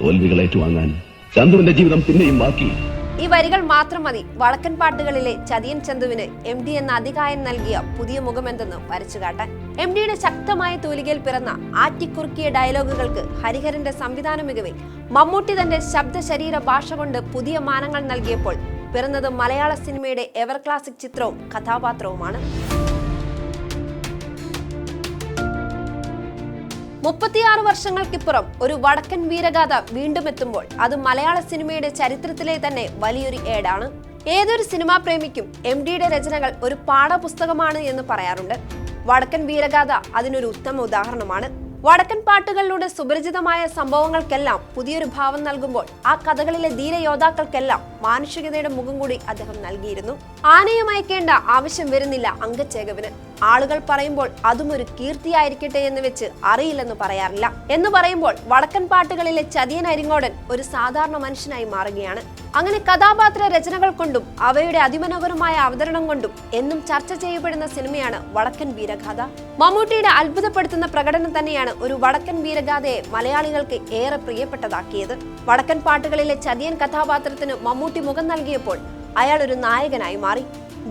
തോൽവികൾ ഏറ്റുവാങ്ങാൻ ചന്തുവിന്റെ ജീവിതം പിന്നെയും ബാക്കി. ഈ വരികൾ മാത്രം മതി വടക്കൻ പാട്ടുകളിലെ ചതിയൻ ചന്തുവിന് MD എന്ന അതികായൻ നൽകിയ പുതിയ മുഖമെന്തെന്ന് വരച്ചുകാട്ടാൻ. MDയുടെ ശക്തമായ തൂലികയിൽ പിറന്ന ആറ്റിക്കുറുക്കിയ ഡയലോഗുകൾക്ക് ഹരിഹരന്റെ സംവിധാന മികവിൽ മമ്മൂട്ടി തന്റെ ശബ്ദ ശരീര ഭാഷ കൊണ്ട് പുതിയ മാനങ്ങൾ നൽകിയപ്പോൾ പിറന്നത് മലയാള സിനിമയുടെ എവർ ക്ലാസിക് ചിത്രവും കഥാപാത്രവുമാണ്. 36 വർഷങ്ങൾക്കിപ്പുറം ഒരു വടക്കൻ വീരഗാഥ വീണ്ടും എത്തുമ്പോൾ അത് മലയാള സിനിമയുടെ ചരിത്രത്തിലെ തന്നെ വലിയൊരു ഏടാണ്. ഏതൊരു സിനിമാ പ്രേമിക്കും MDയുടെ രചനകൾ ഒരു പാഠപുസ്തകമാണ് എന്ന് പറയാറുണ്ട്. വടക്കൻ വീരഗാഥ അതിനൊരു ഉത്തമ ഉദാഹരണമാണ്. വടക്കൻ പാട്ടുകളിലൂടെ സുപരിചിതമായ സംഭവങ്ങൾക്കെല്ലാം പുതിയൊരു ഭാവം നൽകുമ്പോൾ ആ കഥകളിലെ ധീരയോദ്ധാക്കൾക്കെല്ലാം മാനുഷികതയുടെ മുഖം കൂടി അദ്ദേഹം നൽകിയിരുന്നു. ആനയെ മയക്കേണ്ട ആവശ്യം വരുന്നില്ല അംഗച്ചേകവിന്. ആളുകൾ പറയുമ്പോൾ അതും ഒരു കീർത്തിയായിരിക്കട്ടെ എന്ന് വെച്ച് അറിയില്ലെന്ന് പറയാറില്ല എന്ന് പറയുമ്പോൾ വടക്കൻ പാട്ടുകളിലെ ചതിയൻ അരിങ്ങോടൻ ഒരു സാധാരണ മനുഷ്യനായി മാറുകയാണ്. അങ്ങനെ കഥാപാത്ര രചനകൾ കൊണ്ടും അവയുടെ അതിമനോഹരമായ അവതരണം കൊണ്ടും എന്നും ചർച്ച ചെയ്യപ്പെടുന്ന സിനിമയാണ് വടക്കൻ വീരഗാഥ. മമ്മൂട്ടിയുടെ അത്ഭുതപ്പെടുത്തുന്ന പ്രകടനം തന്നെയാണ് ഒരു വടക്കൻ വീരഗാഥയെ മലയാളികൾക്ക് ഏറെ പ്രിയപ്പെട്ടതാക്കിയത്. വടക്കൻ പാട്ടുകളിലെ ചതിയൻ കഥാപാത്രത്തിന് മമ്മൂട്ടി മുഖം നൽകിയപ്പോൾ അയാൾ ഒരു നായകനായി മാറി,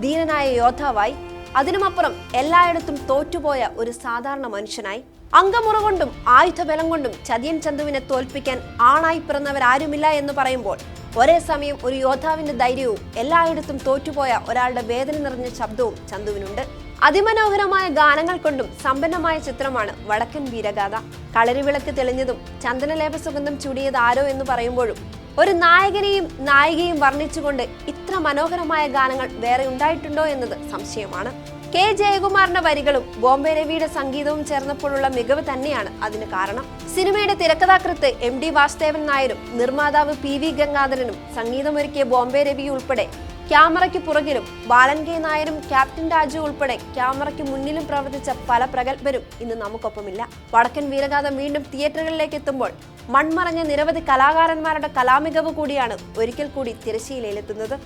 ധീരനായ യോദ്ധാവായി, അതിനുമപ്പുറം എല്ലായിടത്തും തോറ്റുപോയ ഒരു സാധാരണ മനുഷ്യനായി. അംഗമുറ കൊണ്ടും ആയുധബലം കൊണ്ടും ചതിയൻ ചന്തുവിനെ തോൽപ്പിക്കാൻ ആണായി പിറന്നവരാരുമില്ല എന്ന് പറയുമ്പോൾ ഒരേ സമയം ഒരു യോദ്ധാവിന്റെ ധൈര്യവും എല്ലായിടത്തും തോറ്റുപോയ ഒരാളുടെ വേദന നിറഞ്ഞ ശബ്ദവും ചന്തുവിനുണ്ട്. അതിമനോഹരമായ ഗാനങ്ങൾ കൊണ്ടും സമ്പന്നമായ ചിത്രമാണ് വടക്കൻ വീരഗാഥ. കളരിവിളക്ക് തെളിഞ്ഞതും ചന്ദനലേപ സുഗന്ധം ചൂടിയത് ആരോ എന്ന് പറയുമ്പോഴും ഒരു നായകനെയും നായികയും വർണ്ണിച്ചുകൊണ്ട് ഇത്ര മനോഹരമായ ഗാനങ്ങൾ വേറെ ഉണ്ടായിട്ടുണ്ടോ എന്നത് സംശയമാണ്. K. ജയകുമാറിന്റെ വരികളും ബോംബെ രവിയുടെ സംഗീതവും ചേർന്നപ്പോഴുള്ള മികവ് തന്നെയാണ് അതിന് കാരണം. സിനിമയുടെ തിരക്കഥാകൃത്ത് MD വാസുദേവൻ നായരും നിർമ്മാതാവ് PV ഗംഗാധരനും സംഗീതമൊരുക്കിയ ബോംബെ രവി ഉൾപ്പെടെ ക്യാമറയ്ക്ക് പുറകിലും ബാലൻ K. നായരും ക്യാപ്റ്റൻ രാജു ഉൾപ്പെടെ ക്യാമറയ്ക്ക് മുന്നിലും പ്രവർത്തിച്ച പല പ്രഗത്ഭരും ഇന്ന് നമുക്കൊപ്പമില്ല. വടക്കൻ വീരഗാഥ വീണ്ടും തിയേറ്ററുകളിലേക്ക് എത്തുമ്പോൾ മൺമറഞ്ഞ നിരവധി കലാകാരന്മാരുടെ കലാമികവ് കൂടിയാണ് ഒരിക്കൽ കൂടി തിരശ്ശീലയിലെത്തുന്നത്.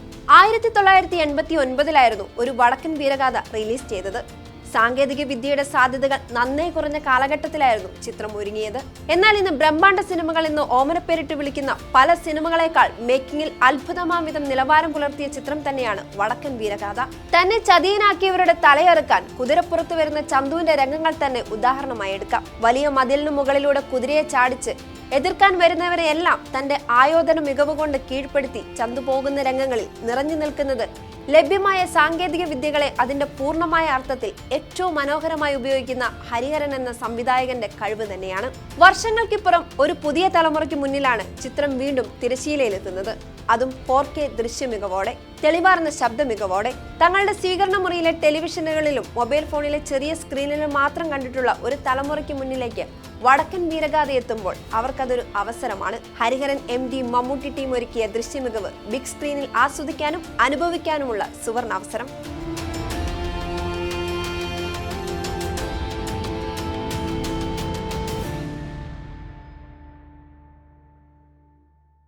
1989 ഒരു വടക്കൻ വീരഗാഥ റിലീസ് ചെയ്തത്. സാങ്കേതിക വിദ്യയുടെ സാധ്യതകൾ നന്നേ കുറഞ്ഞ കാലഘട്ടത്തിലായിരുന്നു ചിത്രം ഒരുങ്ങിയത്. എന്നാൽ ഇന്ന് ബ്രഹ്മാണ്ഡ സിനിമകൾ എന്ന് ഓമനപ്പേരിട്ട് വിളിക്കുന്ന പല സിനിമകളെക്കാൾ മേക്കിങ്ങിൽ അത്ഭുതമാം വിധം നിലവാരം പുലർത്തിയ ചിത്രം തന്നെയാണ് വടക്കൻ വീരഗാഥ. തന്നെ ചതിയനാക്കിയവരുടെ തലയറുക്കാൻ കുതിരപ്പുറത്ത് വരുന്ന ചന്തുവിന്റെ രംഗങ്ങൾ തന്നെ ഉദാഹരണമായി എടുക്കാം. വലിയ മതിലിനു മുകളിലൂടെ കുതിരയെ ചാടിച്ച് എതിർക്കാൻ വരുന്നവരെയെല്ലാം തന്റെ ആയോധന മികവ് കൊണ്ട് കീഴ്പ്പെടുത്തി ചന്തു പോകുന്ന രംഗങ്ങളിൽ നിറഞ്ഞു നിൽക്കുന്നത് ലഭ്യമായ സാങ്കേതിക വിദ്യകളെ അതിന്റെ പൂർണ്ണമായ അർത്ഥത്തിൽ ഏറ്റവും മനോഹരമായി ഉപയോഗിക്കുന്ന ഹരിഹരൻ എന്ന സംവിധായകന്റെ കഴിവ് തന്നെയാണ്. വർഷങ്ങൾക്കിപ്പുറം ഒരു പുതിയ തലമുറയ്ക്ക് മുന്നിലാണ് ചിത്രം വീണ്ടും തിരശ്ശീലയിലെത്തുന്നത്. അതും 4K ദൃശ്യമികവോടെ, തെളിവാർന്ന ശബ്ദ മികവോടെ. തങ്ങളുടെ സ്വീകരണ മുറിയിലെ ടെലിവിഷനുകളിലും മൊബൈൽ ഫോണിലെ ചെറിയ സ്ക്രീനിലും മാത്രം കണ്ടിട്ടുള്ള ഒരു തലമുറയ്ക്ക് മുന്നിലേക്ക് വടക്കൻ വീരഗാഥ എത്തുമ്പോൾ അവർക്കതൊരു അവസരമാണ്. ഹരിഹരൻ MD മമ്മൂട്ടി ടീം ഒരുക്കിയ ദൃശ്യമികവ് ബിഗ് സ്ക്രീനിൽ ആസ്വദിക്കാനും അനുഭവിക്കാനുമുള്ള സുവർണ അവസരം.